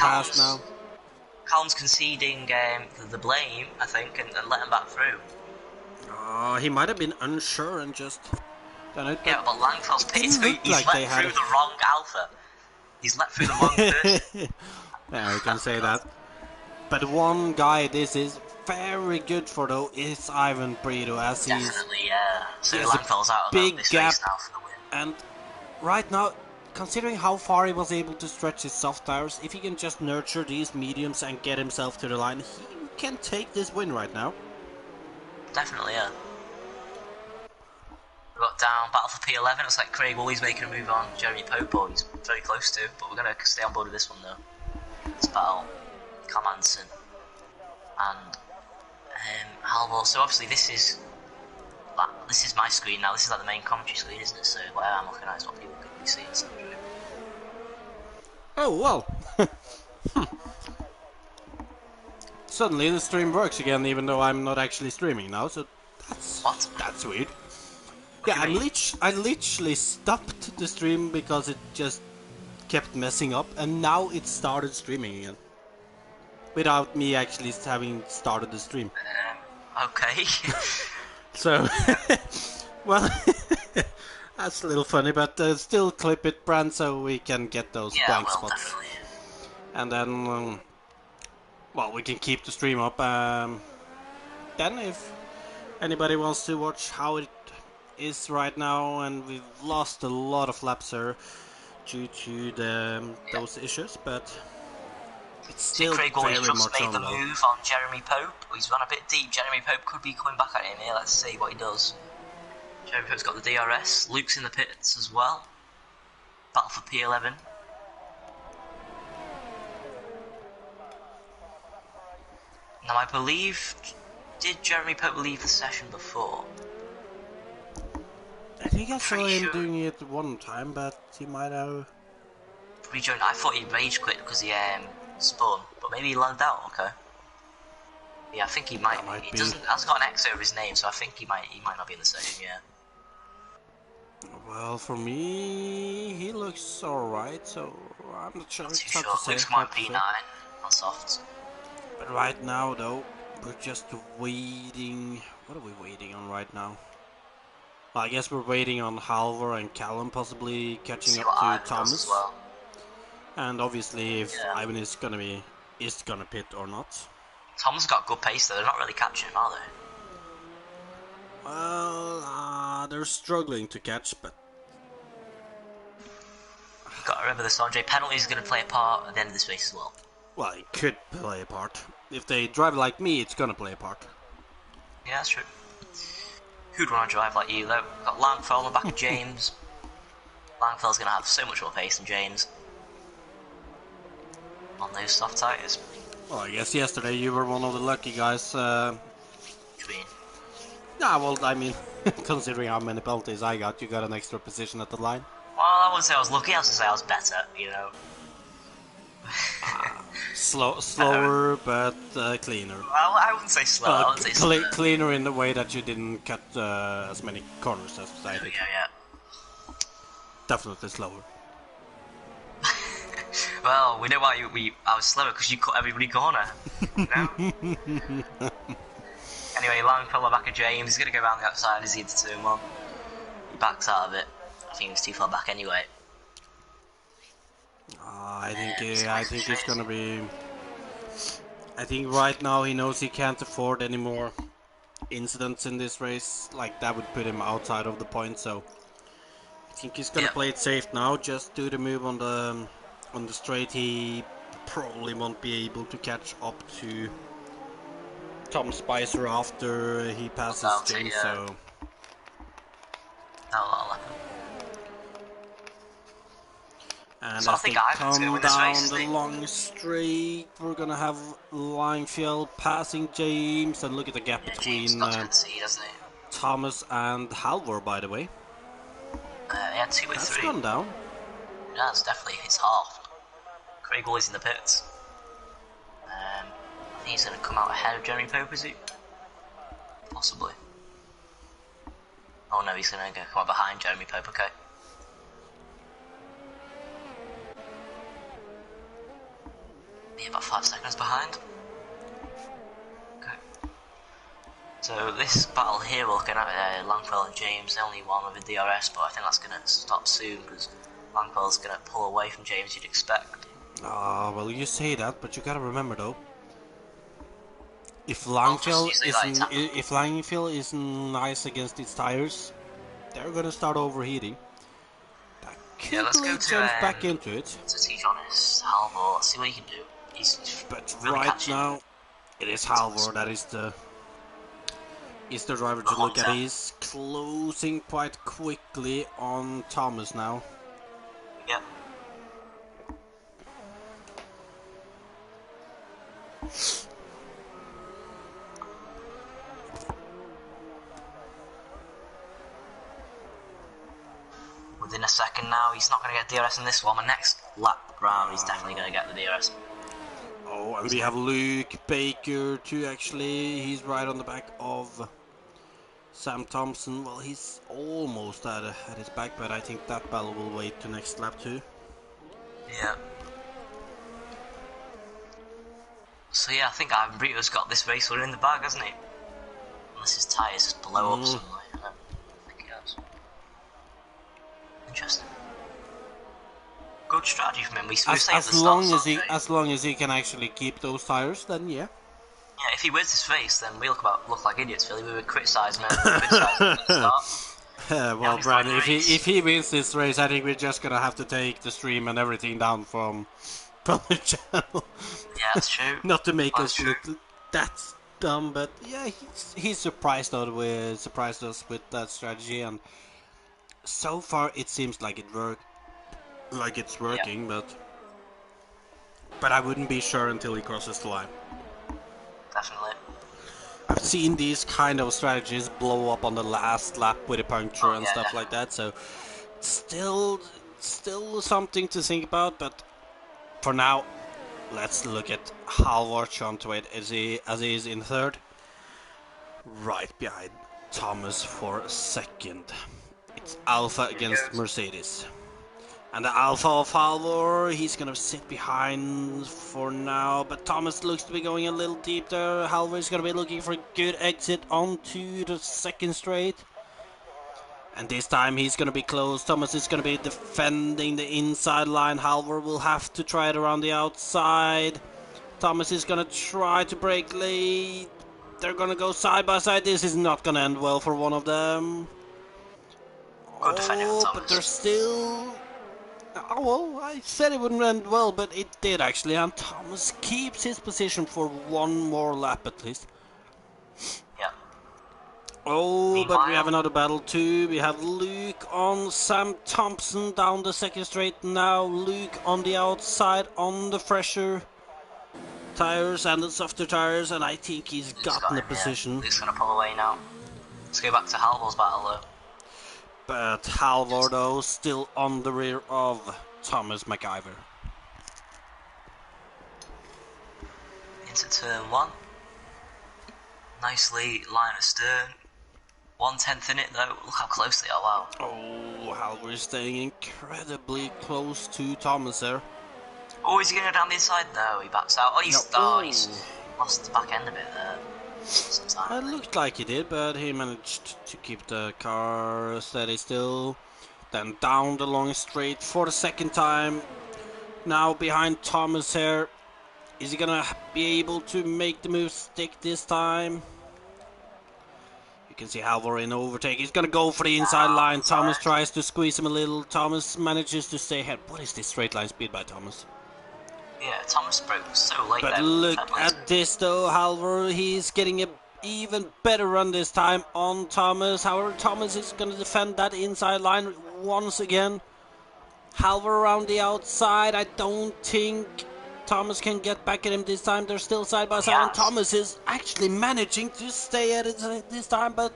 fast now. Callum's conceding the blame, I think, and let him back through. He might have been unsure and just done it. Yeah, but Langfell's pitted, so he's like let through the wrong Alpha. He's let through the wrong person. Yeah, we can say that. But one guy this is very good for though is Ivan Brito, as Definitely, yeah. So he Langfell's out of big this gap race now for the win. And right now, considering how far he was able to stretch his soft tires, if he can just nurture these mediums and get himself to the line, he can take this win right now. Definitely, yeah. We got down battle for P11. Looks like Craig Woolley's making a move on Jeremy Pope, he's very close to, but we're going to stay on board with this one though. This battle, Cam Hansen and Halvor. So obviously this is my screen now. This is like the main commentary screen, isn't it? So what I'm looking at is what people could be seeing. So. Oh well. Suddenly the stream works again, even though I'm not actually streaming now. So that's weird. Yeah, I literally stopped the stream because it just kept messing up, and now it started streaming again. Without me actually having started the stream. Okay. So, well, that's a little funny, but still clip it, Brand, so we can get those blank spots. Definitely. And then, well, we can keep the stream up. Then if anybody wants to watch how it is right now, and we've lost a lot of laps here due to those issues, but it's still Craig very Woolley just much made on the low. move on Jeremy Pope. He's run a bit deep. Jeremy Pope could be coming back at him here. Let's see what he does. Jeremy Pope's got the DRS. Luke's in the pits as well. Battle for P11. Now I believe, did Jeremy Pope leave the session before? I think I saw him doing it one time, but he might have rejoined. I thought he rage quit because he spun, but maybe he landed out. Okay. Yeah, I think he might. He hasn't got an X over his name, so I think he might not be in the session. Yeah. Well, for me, he looks alright, so I'm not sure. Not too sure. Luke's my P9 on softs. But right now, though, we're just waiting. What are we waiting on right now? Well, I guess we're waiting on Halvor and Callum possibly catching up to Thomas. Well. And obviously, if Ivan is gonna pit or not. Tom's got good pace though. They're not really catching him, are they? Well, they're struggling to catch, but got to remember the Sondre penalty is going to play a part at the end of this race as well. Well, it could play a part. If they drive like me, it's gonna play a part. Yeah, that's true. Who'd want to drive like you though? Got Langfell on the back of James. Langfell's going to have so much more pace than James on those soft tyres. Well, I guess yesterday you were one of the lucky guys. What do you mean? Yeah, well, I mean, considering how many penalties I got, you got an extra position at the line. Well, I wouldn't say I was lucky, I was going to say I was better, you know. Slower, but cleaner. Well, I wouldn't say slow, I wouldn't say slow. Cleaner in the way that you didn't cut as many corners as I did. Yeah. Definitely slower. Well, we know why I was slower, because you cut everybody corner. You know? Anyway, Langfell back of James. He's going to go around the outside as he into turn 1. He backs out of it. I think he was too far back anyway. I think it's going to be... I think right now he knows he can't afford any more incidents in this race. Like, that would put him outside of the point, so... I think he's going to play it safe now. Just do the move on the straight. He probably won't be able to catch up to Tom Spicer after he passes James, so... That'll happen. And so as they come down the long straight, we're gonna have Langfell passing James, and look at the gap between Thomas and Halvor, by the way. Yeah, 2 with 3. That's gone down. Yeah, it's definitely his half. Craig Woolley's in the pits. I think he's going to come out ahead of Jeremy Pope, is he? Possibly. Oh no, he's going to come out behind Jeremy Pope, okay. Yeah, about 5 seconds behind. Okay. So this battle here, we're looking at Langfell and James. They only won with a DRS, but I think that's going to stop soon because Langfell's going to pull away from James, you'd expect. Ah, well, you say that, but you gotta remember though, if Langfell isn't nice against its tires, they're gonna start overheating. That could lead James back into it. To teach honest, Halvor, let's see what he can do. But really right now, it is Halvor that is the driver to look at. He's closing quite quickly on Thomas now. Yep. Within a second now, he's not going to get DRS in this one. The next lap round, he's definitely going to get the DRS. Oh, and we have Luke Baker too, actually. He's right on the back of Sam Thompson. Well, he's almost at his back, but I think that battle will wait to next lap too. Yeah. So yeah, I think Ivan Brito's got this race in the bag, hasn't he? Unless his tyres just blow up somewhere. I don't think he has. Interesting. Good strategy from him. As long as he can actually keep those tires, then yeah. Yeah, if he wins this race, then we look like idiots. Really, we would criticise him. At the start. Well, Brad, if he wins this race, I think we're just gonna have to take the stream and everything down from the channel. Yeah, that's true. Not to make us look that dumb, but yeah, he surprised us with that strategy, and so far it seems like it's working, yeah. but I wouldn't be sure until he crosses the line. Definitely. I've seen these kind of strategies blow up on the last lap with a puncture and stuff like that, so still something to think about, but for now, let's look at Halvor Chantwait as he is in third, right behind Thomas for second. It's Alpha against Mercedes. And the Alpha of Halvor, he's gonna sit behind for now, but Thomas looks to be going a little deep there. Halvor is gonna be looking for a good exit onto the second straight. And this time he's gonna be close. Thomas is gonna be defending the inside line. Halvor will have to try it around the outside. Thomas is gonna try to break lead. They're gonna go side by side. This is not gonna end well for one of them. Good defending on Thomas. But they're still... Oh, well, I said it wouldn't end well, but it did actually, and Thomas keeps his position for one more lap at least. Yeah. Oh, meanwhile, but we have another battle too. We have Luke on Sam Thompson down the second straight now. Luke on the outside on the fresher tires and the softer tires, and I think he's gotten the position. Luke's gonna pull away now. Let's go back to Halvor's battle though. But Halvor, though, still on the rear of Thomas McIver. Into turn one. Nicely line of stern. 1/10 in it though. Look how close they are, wow. Oh, Halvor is staying incredibly close to Thomas there. Oh, is he going to go down the inside? No, he backs out. Oh, he's lost the back end a bit there. It looked like he did, but he managed to keep the car steady still. Then down the long straight for the second time. Now behind Thomas here. Is he gonna be able to make the move stick this time? You can see Halvor in overtake. He's gonna go for the inside line. Thomas tries to squeeze him a little. Thomas manages to stay ahead. What is this straight line speed by Thomas? Yeah, Thomas broke so late. But look at this though, Halvor. He's getting an even better run this time on Thomas. However, Thomas is going to defend that inside line once again. Halvor around the outside. I don't think Thomas can get back at him this time. They're still side by side. And Thomas is actually managing to stay at it this time, but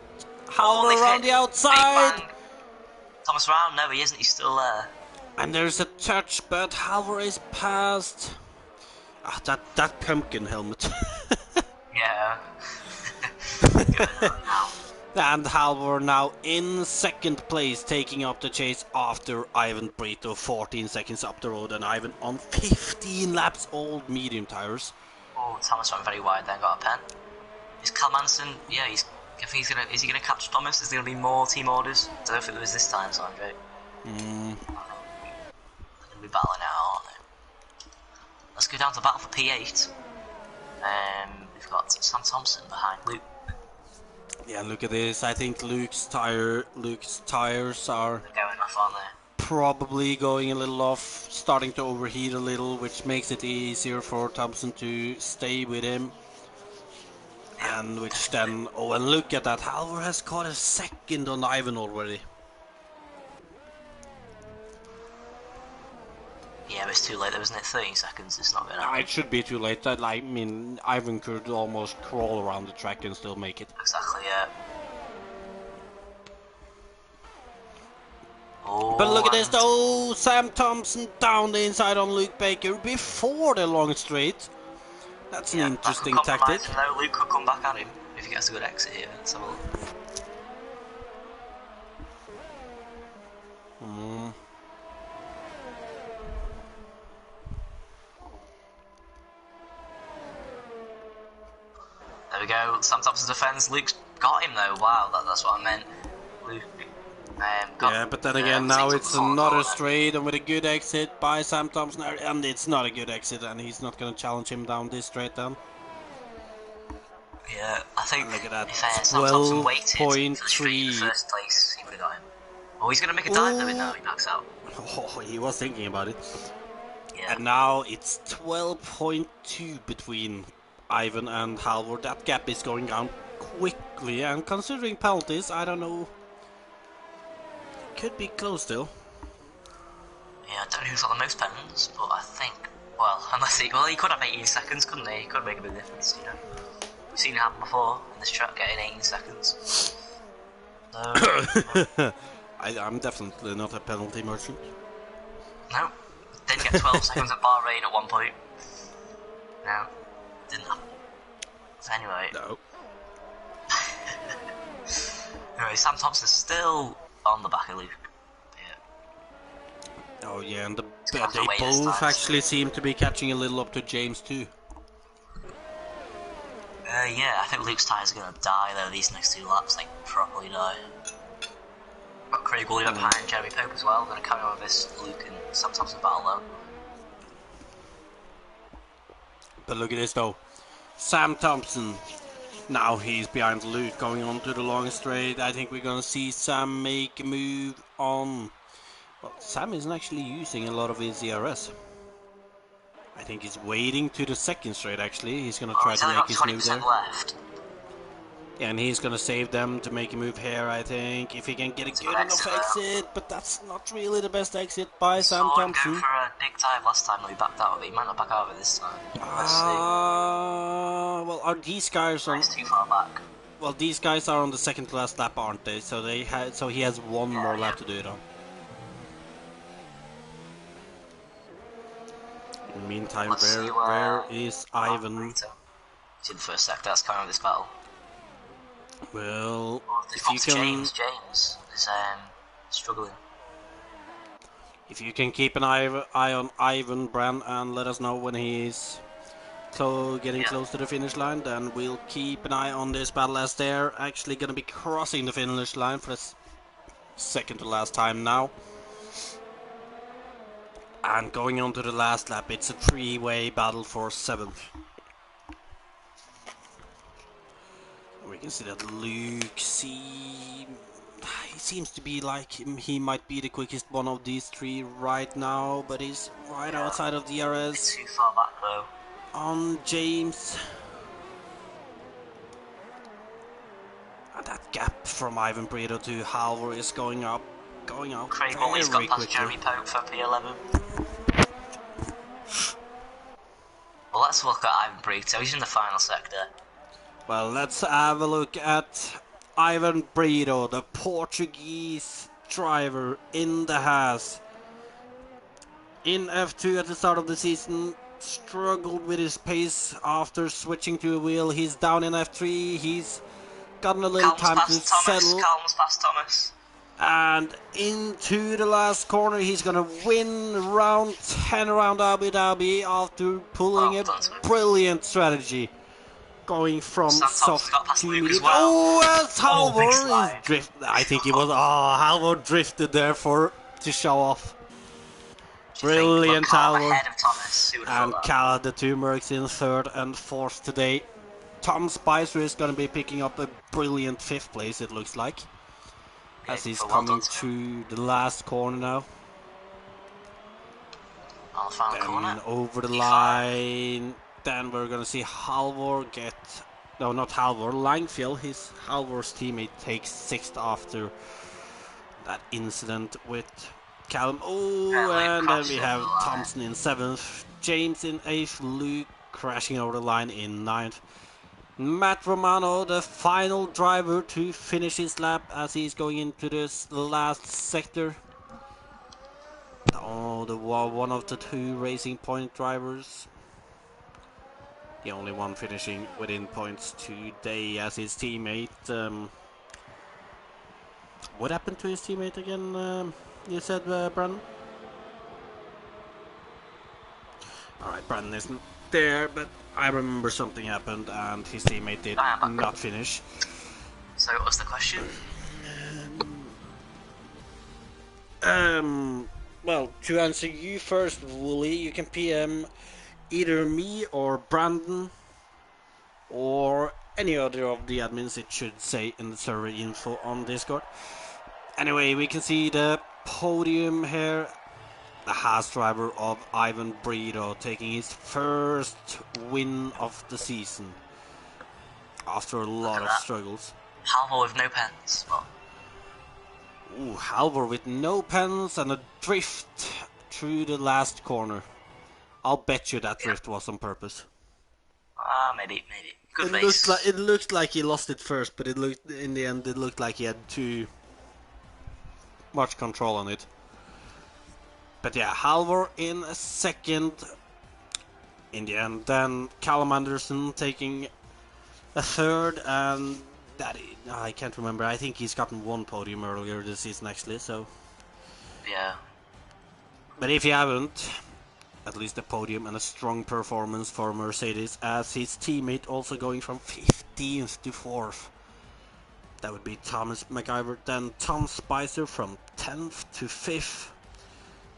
Halvor around the outside. Thomas around? No, he isn't. He's still there. And there's a touch, but Halvor is past. Ah, that pumpkin helmet. Yeah. And Halvor now in second place, taking up the chase after Ivan Brito, 14 seconds up the road, and Ivan on 15 laps, old medium tires. Oh, Thomas went very wide then, got a pen. Is Kalmanson, yeah, I think he's gonna, is he gonna catch Thomas? Is there gonna be more team orders? I don't think there was this time, Sondre. They're gonna be battling it out, aren't they? Let's go down to battle for P8. We've got Sam Thompson behind Luke. Yeah, look at this. I think Luke's tires are Going off, aren't they? probably going a little off, starting to overheat a little, which makes it easier for Thompson to stay with him. And which then, oh, and look at that, Halvor has caught a second on Ivan already. Yeah, but it's too late though, isn't it? 13 seconds, it's not gonna happen. It should be too late. I mean, Ivan could almost crawl around the track and still make it. Exactly, yeah. Oh, But look at this though, Sam Thompson down the inside on Luke Baker before the long straight. That's an interesting tactic. Though. Luke could come back at him if he gets a good exit here. Let's have a look. There we go, Sam Thompson defends. Luke's got him though, wow, that's what I meant. Luke yeah, but then again, now it's another straight and with a good exit by Sam Thompson, and it's not a good exit, and he's not going to challenge him down this straight down. Yeah, I think look at that, if Sam Thompson waited for the 12.3 in the first place, he would have got him. Oh, he's going to make a dive though, now he backs out. Oh, he was thinking about it. Yeah. And now it's 12.2 between Ivan and Halvor. That gap is going down quickly, and considering penalties, I don't know. Could be close still. Yeah, I don't know who's got the most penalties, but I think, well, unless he could have 18 seconds, couldn't he? He could make a big difference, you know. We've seen it happen before in this track, getting 18 seconds. So, I'm definitely not a penalty merchant. No, didn't get 12 seconds at Bahrain at one point. No, didn't happen. So anyway. No. Anyway, Sam Thompson's still on the back of Luke. Yeah. Oh yeah, and they both actually seem to be catching a little up to James too. Yeah, I think Luke's tyres are gonna die though these next 2 laps, like properly die. Got Craig Williams behind Jeremy Pope as well. Gonna carry on with this Luke and Sam Thompson battle though. But look at this though, Sam Thompson. Now he's behind Luke, going on to the long straight. I think we're gonna see Sam make a move on. Well, Sam isn't actually using a lot of his ERS. I think he's waiting to the second straight actually. He's gonna try to make his move there. Left. Yeah, and he's gonna save them to make a move here, I think. If he can get a good enough exit, but that's not really the best exit by Sam Thompson. Go for a big dive last time, though he backed out of it. He might not back out of it this time. Well, are these guys on? Too far back. Well, these guys are on the second to last lap, aren't they? So so he has one more lap to do it on. In the meantime, where is Ivan? He's in the first sector. That's kind of this battle. Well, if you can, James is struggling. If you can keep an eye on Ivan Bran and let us know when he's getting close to the finish line, then we'll keep an eye on this battle as they're actually going to be crossing the finish line for the second to last time now. And going on to the last lap, it's a 3-way battle for 7th. We can see that Luke he seems to be like he might be the quickest one of these 3 right now, but he's right outside of the DRS. Too far back though. On James. And that gap from Ivan Brito to Halvor is going up. Craig Wally's got past Jeremy Pope for P11. Well, let's look at Ivan Brito. He's in the final sector. Well, let's have a look at Ivan Brito, the Portuguese driver in the Haas. In F2 at the start of the season, struggled with his pace after switching to a wheel. He's down in F3, he's gotten a little time to settle. Callum's past Thomas. And into the last corner, he's gonna win round 10 around Abu Dhabi after pulling a brilliant strategy. Going from soft to medium. Well. Halvor is drift. I think he was. Halvor drifted there to show off. Brilliant Halvor. And Cala, the two Mercs in third and fourth today. Tom Spicer is going to be picking up a brilliant 5th place, it looks like. As he's coming to the last corner now. Then over the line. Then we're going to see Halvor get... No, not Halvor. Langfield, Halvor's teammate, takes 6th after that incident with Callum. And then we have Thompson in 7th. James in 8th. Luke crashing over the line in 9th. Matt Romano, the final driver to finish his lap as he's going into this last sector. One of the 2 Racing Point drivers. The only one finishing within points today as his teammate. What happened to his teammate again? You said, Brandon? Alright, Brandon isn't there, but I remember something happened and his teammate did not finish. So what was the question? Well, to answer you first, Wooly, you can PM either me or Brandon or any other of the admins, it should say in the server info on Discord. Anyway, we can see the podium here. The Haas driver of Ivan Brito taking his first win of the season after a lot of struggles. Halvor with no pens. Ooh, Halvor with no pens and a drift through the last corner. I'll bet you that drift was on purpose. Maybe. Good base. It looked like he lost it first, but in the end it looked like he had too much control on it. But yeah, Halvor in a second in the end. Then Callum Anderson taking a third, and I can't remember. I think he's gotten 1 podium earlier this season actually, so... Yeah. But if you haven't, at least a podium and a strong performance for Mercedes, as his teammate also going from 15th to 4th. That would be Thomas McIver. Then Tom Spicer from 10th to 5th.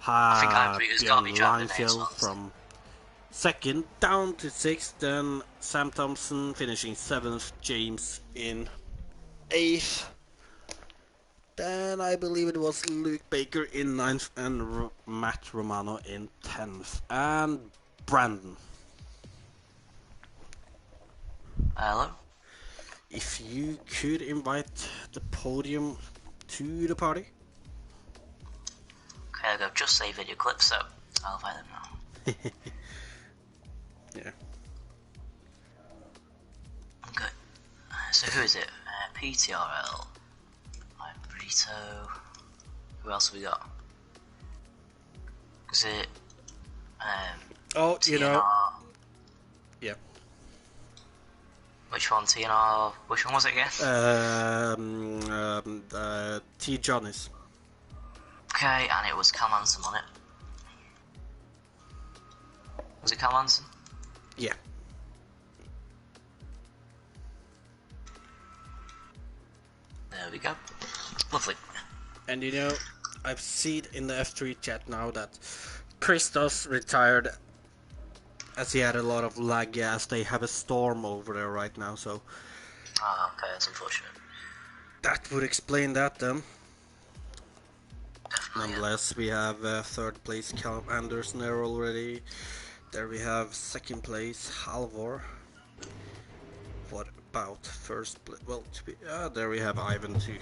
Bjorn Langfield from 2nd down to 6th. Then Sam Thompson finishing 7th. James in 8th. Then I believe it was Luke Baker in 9th and Matt Romano in 10th. And Brandon. Hello? If you could invite the podium to the party. Okay, I've just saved video clips, so I'll invite them now. Yeah. Okay. So who is it? PTRL. Brito. Who else have we got? Is it? Oh, TNR? you know. Yeah. Which one? TNR? Which one was it again? T. Johnny's. Okay, and it was Cal Manson on it. Was it Cal Manson? Yeah. There we go. Lovely. And you know, I've seen in the F3 chat now that Christos retired as he had a lot of lag gas. They have a storm over there right now, so... Oh, okay, that's unfortunate. That would explain that then. Nonetheless, we have 3rd place Callum Anderson there already. There we have 2nd place Halvor. What about 1st place? Well, there we have Ivan too.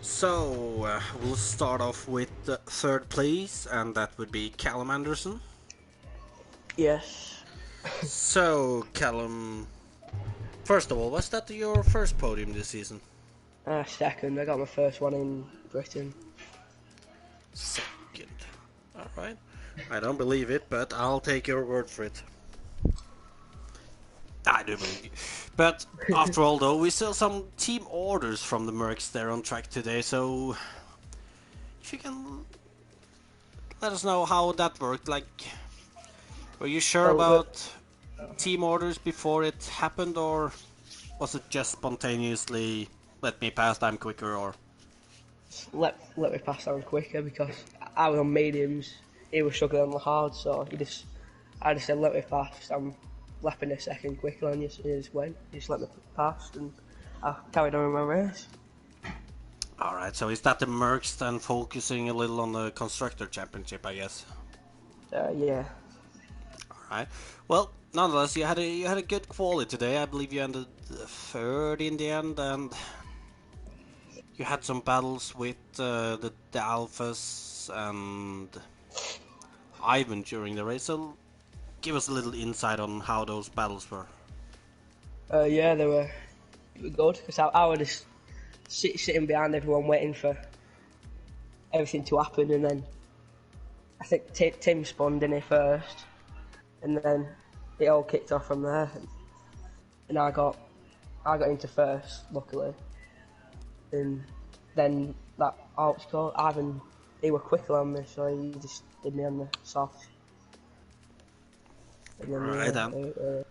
So, we'll start off with 3rd place, and that would be Callum Anderson. Yes. So, Callum, first of all, was that your first podium this season? 2nd. I got my first one in Britain. 2nd. Alright. I don't believe it, but I'll take your word for it. do believe you. But after all, though, we saw some team orders from the Mercs there on track today, so if you can let us know how that worked. Like, were you sure about team orders before it happened, or was it just spontaneously let me pass, I'm quicker, or? Let me pass down quicker because I was on mediums, he was struggling on the hard, so I just said let me pass, I'm lapping a second quicker and he just went, he just let me pass and I carried on with my race. Alright, so is that the Mercs then focusing a little on the Constructor Championship, I guess? Yeah. Alright, well, nonetheless, you had a good quali today. I believe you ended third in the end, and you had some battles with the Alphas and Ivan during the race, so give us a little insight on how those battles were. Yeah, they were good, because I was just sitting behind everyone waiting for everything to happen, and then I think Tim spawned in here first, and then it all kicked off from there, and I got into first, luckily, and then that called Ivan, he were quicker on me, so he just did me on the soft. And then, right then.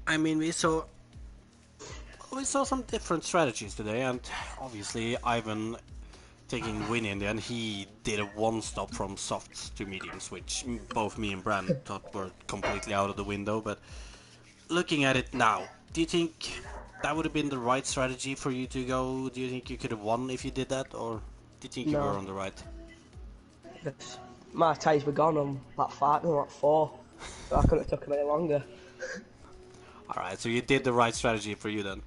I mean, we saw some different strategies today, and obviously Ivan taking win in the end. He did a one-stop from softs to mediums, which both me and Bran thought were completely out of the window. But looking at it now, do you think that would have been the right strategy for you to go? Do you think you could have won if you did that, or do you think you were on the right? My tyres were gone on lap 5 and lap 4, so I couldn't have took them any longer. Alright, so you did the right strategy for you then.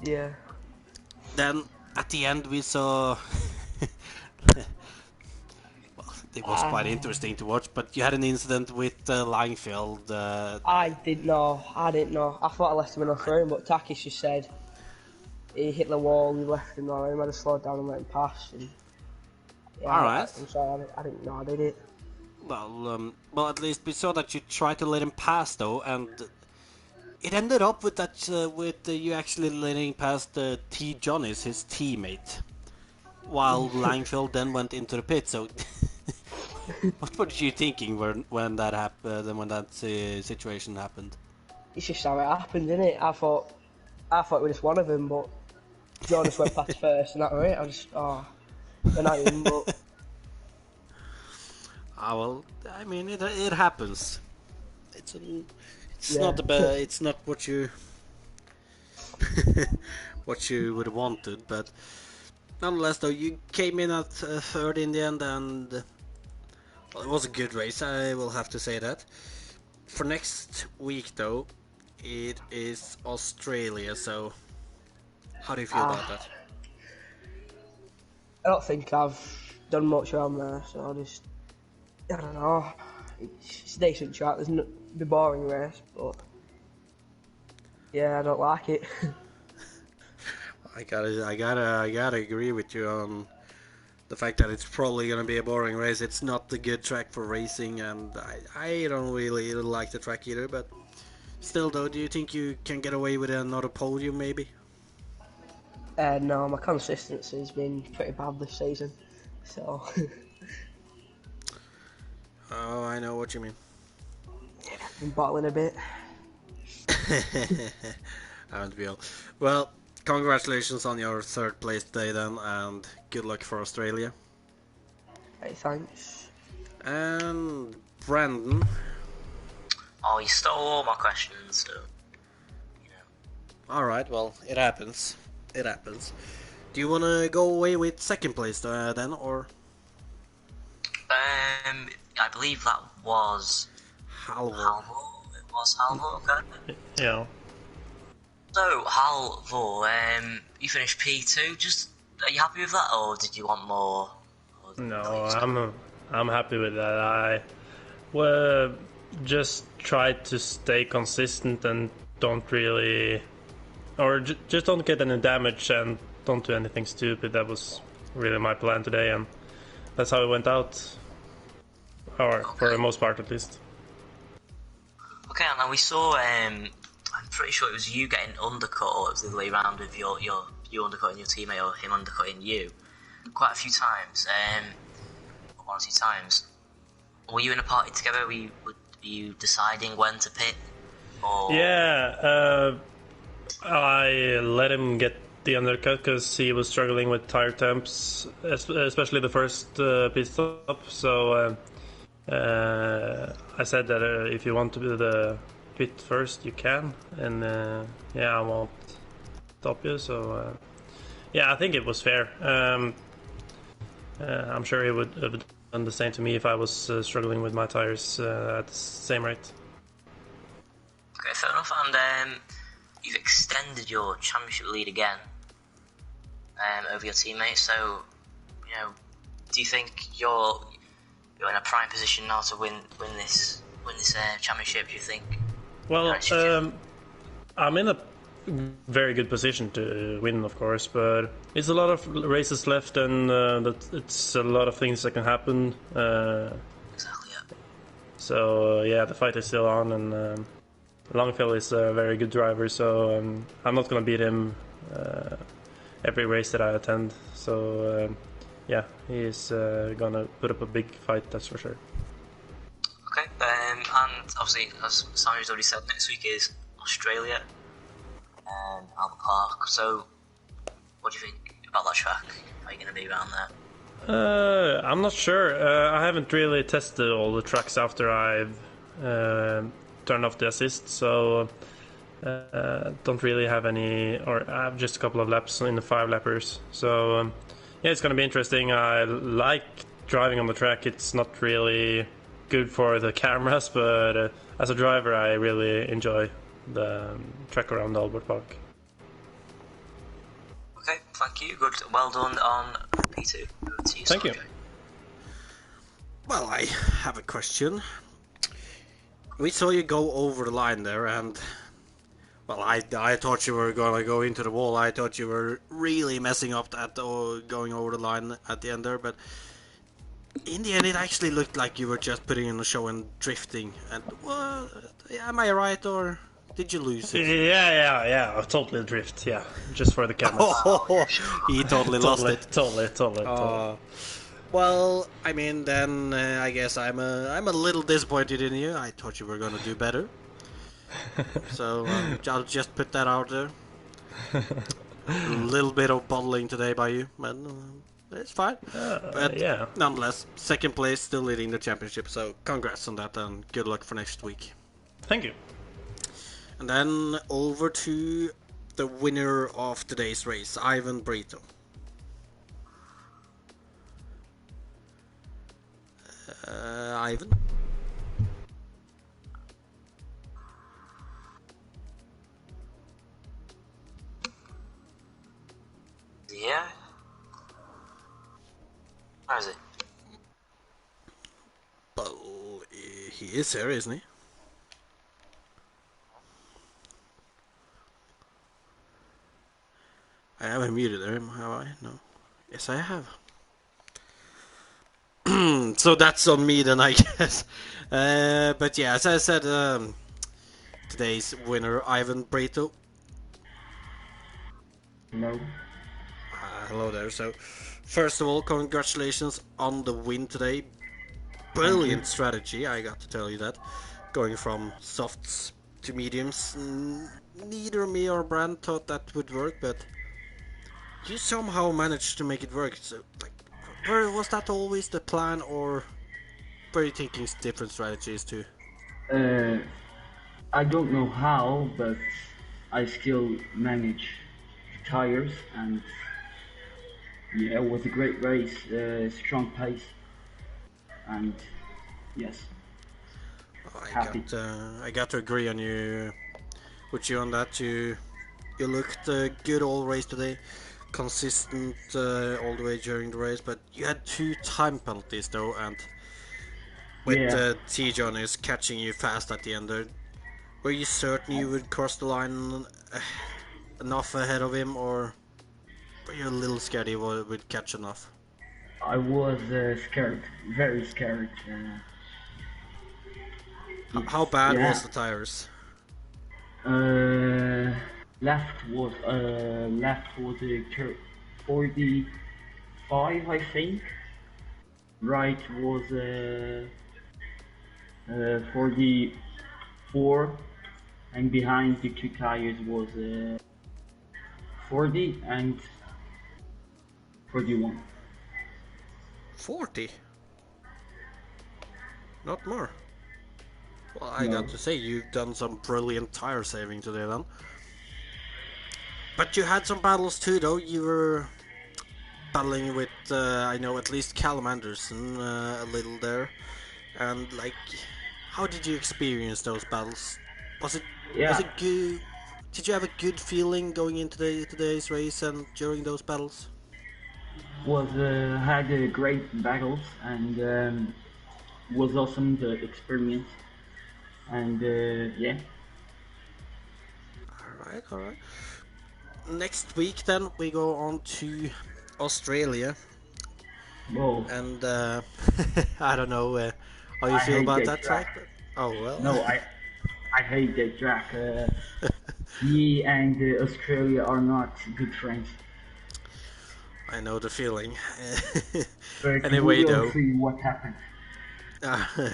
Yeah. Then at the end we saw well, it was quite interesting to watch, but you had an incident with Langfield. I didn't know. I thought I left him enough room, but Takis just said he hit the wall, he left him no room. I just slowed down and let him pass. And, yeah, alright. I'm sorry, I didn't know I did it. Well, at least we saw that you tried to let him pass though, and it ended up with that you actually letting pass the T Johnny's, his teammate, while Langfield then went into the pit. So, what were you thinking when that happened? When that situation happened? It's just how it happened, isn't it? I thought it was just one of them, but Jonas went past first, and that was it. I just they're not even. But well, I mean, it happens. It's yeah. not it's not what you what you would have wanted, but nonetheless, though, you came in at third in the end, and well, it was a good race. I will have to say that. For next week, though, it is Australia. So, how do you feel about that? I don't think I've done much around there, so I don't know. It's a decent track. There's the boring race, but yeah, I don't like it. I gotta agree with you on the fact that it's probably gonna be a boring race. It's not the good track for racing, and I don't really like the track either. But still, though, do you think you can get away with another podium, maybe? No, my consistency has been pretty bad this season, so. Oh, I know what you mean. I'm bottling a bit. Aren't we all? Well, congratulations on your third place today then, and good luck for Australia. Hey, thanks. And Brandon. Oh, you stole all my questions, so you know. Alright, well, it happens. It happens. Do you wanna go away with second place then, or? I believe that was Halvor. It was Halvor, okay. Yeah. So, Halvor, you finished P2. Just, are you happy with that, or did you want more? No, I'm happy with that. I just try to stay consistent and don't really, or just don't get any damage and don't do anything stupid. That was really my plan today, and that's how it went out. Or for the most part, at least. Okay, now we saw, I'm pretty sure it was you getting undercut, or it was the other way around with you undercutting your teammate or him undercutting you quite a few times. One or two times. Were you in a party together? Were you deciding when to pit? Or... Yeah, I let him get the undercut because he was struggling with tire temps, especially the first pit stop. So I said that if you want to do the pit first, you can, and I won't stop you. So yeah, I think it was fair. I'm sure he would have done the same to me if I was struggling with my tires at the same rate. Okay, fair enough. And you've extended your championship lead again over your teammates. So, do you think you're in a prime position now to win this championship? Do you think? Well, I'm in a very good position to win, of course, but it's a lot of races left, and it's a lot of things that can happen. Exactly. Yeah. So the fight is still on, and Longfield is a very good driver, so I'm not gonna beat him every race that I attend. So he's gonna put up a big fight, that's for sure. Okay, and obviously, as Sondre's already said, next week is Australia. Albert Park. So, what do you think about that track? Are you going to be around there? I'm not sure. I haven't really tested all the tracks after I've turned off the assist, so don't really have any, or I have just a couple of laps in the 5-lappers. So it's going to be interesting. I like driving on the track. It's not really good for the cameras, but as a driver, I really enjoy the track around Albert Park. Okay, thank you. Good, well done on P2. Thank you. Well, I have a question. We saw you go over the line there, and well, I thought you were gonna go into the wall. I thought you were really messing up that going over the line at the end there, but in the end, it actually looked like you were just putting in a show and drifting. And well, am I right, or did you lose it? Yeah, totally drift. Yeah, just for the camera. Oh, he totally lost it. Totally. Well, I mean, then I guess I'm a little disappointed in you. I thought you were gonna do better. So I'll just put that out there. A little bit of bottling today by you, but it's fine. But nonetheless, second place, still leading the championship. So congrats on that, and good luck for next week. Thank you. And then over to the winner of today's race, Ivan Brito. Ivan? Yeah. Where is it? Well, he is here, isn't he? I haven't muted him, have I? No. Yes, I have. So that's on me then, I guess. But yeah, as I said, today's winner, Ivan Brito. Hello. Hello there. So, first of all, congratulations on the win today. Brilliant strategy, I got to tell you that. Going from softs to mediums. Neither me or Brand thought that would work, but you somehow managed to make it work. So, was that always the plan, or were you thinking different strategies too? I don't know how, but I still managed the tires, and yeah, it was a great race, strong pace, and yes, happy. I got to agree on you, with you on that. You looked good all race today. Consistent all the way during the race, but you had 2 time penalties though, and with T-John is catching you fast at the end there. Were you certain you would cross the line enough ahead of him, or were you a little scared he would catch enough? I was scared, very scared. How bad was the tires? Left was a 45, I think. Right was 44, and behind the two tires was 40 and 41. 40? Not more. Well, I No. got to say, you've done some brilliant tire saving today then. But you had some battles too, though. You were battling with, I know, at least Callum Anderson a little there. And, like, how did you experience those battles? Was it good? Did you have a good feeling going into today's race and during those battles? Had great battles, and was awesome the experience, and yeah. All right. Next week, then we go on to Australia, Whoa. and I don't know how you feel about that track. But, oh well. No, I hate that track. He and Australia are not good friends. I know the feeling. But Anyway, we'll though. see what happens.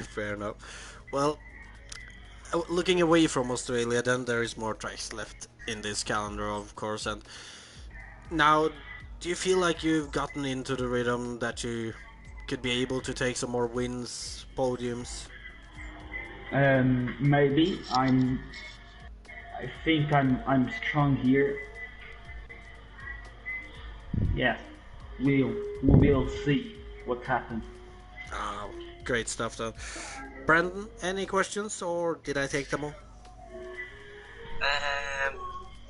Fair enough. Well, looking away from Australia, then there is more tracks left in this calendar, of course. And now, do you feel like you've gotten into the rhythm that you could be able to take some more wins, podiums? Maybe I think I'm strong here. Yeah, we will see what happens. Oh, great stuff, though. Brandon, any questions, or did I take them all?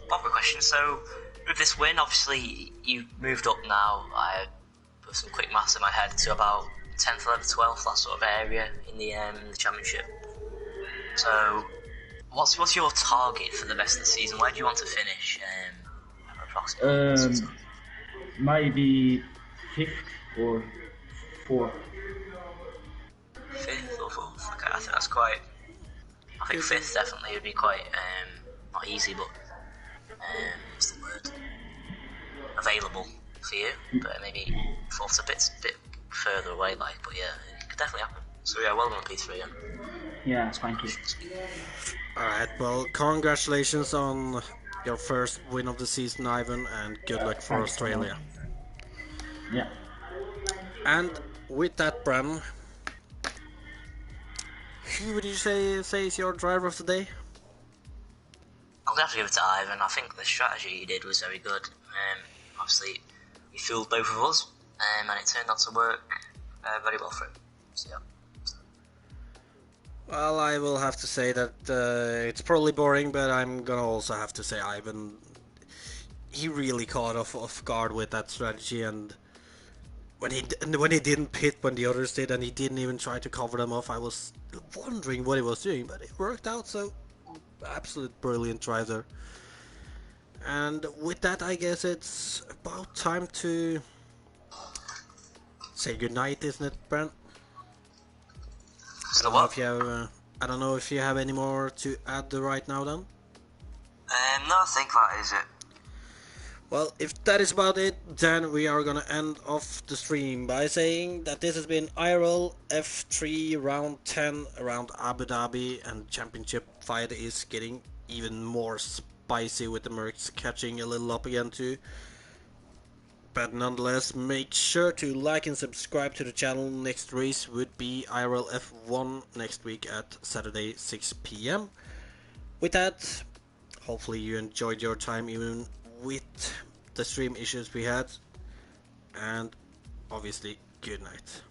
One quick question. So, with this win, obviously you moved up now. I put some quick maths in my head to about 10th, 11th, 12th, that sort of area in the championship. So, what's your target for the rest of the season? Where do you want to finish? Approximately. Maybe 5th or 4th. 5th or 4th? Okay, I think that's quite. I think 5th definitely would be quite not easy, but what's the word? Available for you. But maybe 4th's a bit further away, like. But yeah, it could definitely happen. So yeah, well done P3. Yeah, thank you. Alright, well, congratulations on your first win of the season, Ivan, and good luck for Australia. Yeah. And with that, Bram, who would you say is your driver of the day? I'm gonna have to give it to Ivan. I think the strategy he did was very good. Obviously, he fooled both of us, and it turned out to work very well for him. So yeah. Well, I will have to say that it's probably boring, but I'm gonna also have to say Ivan. He really caught off guard with that strategy, and when he didn't pit when the others did, and he didn't even try to cover them off, I was wondering what he was doing, but it worked out. So, absolute brilliant drive there. And with that, I guess it's about time to say goodnight, isn't it, Brent? So what? I don't know if you have any more to add right now, then. No, I think that is it. Well, if that is about it, then we are gonna end off the stream by saying that this has been IRL F3 round 10 around Abu Dhabi, and championship fight is getting even more spicy with the Mercs catching a little up again too. But nonetheless, make sure to like and subscribe to the channel. Next race would be IRL F1 next week at Saturday 6 PM. With that, hopefully you enjoyed your time even with the stream issues we had. And obviously, good night.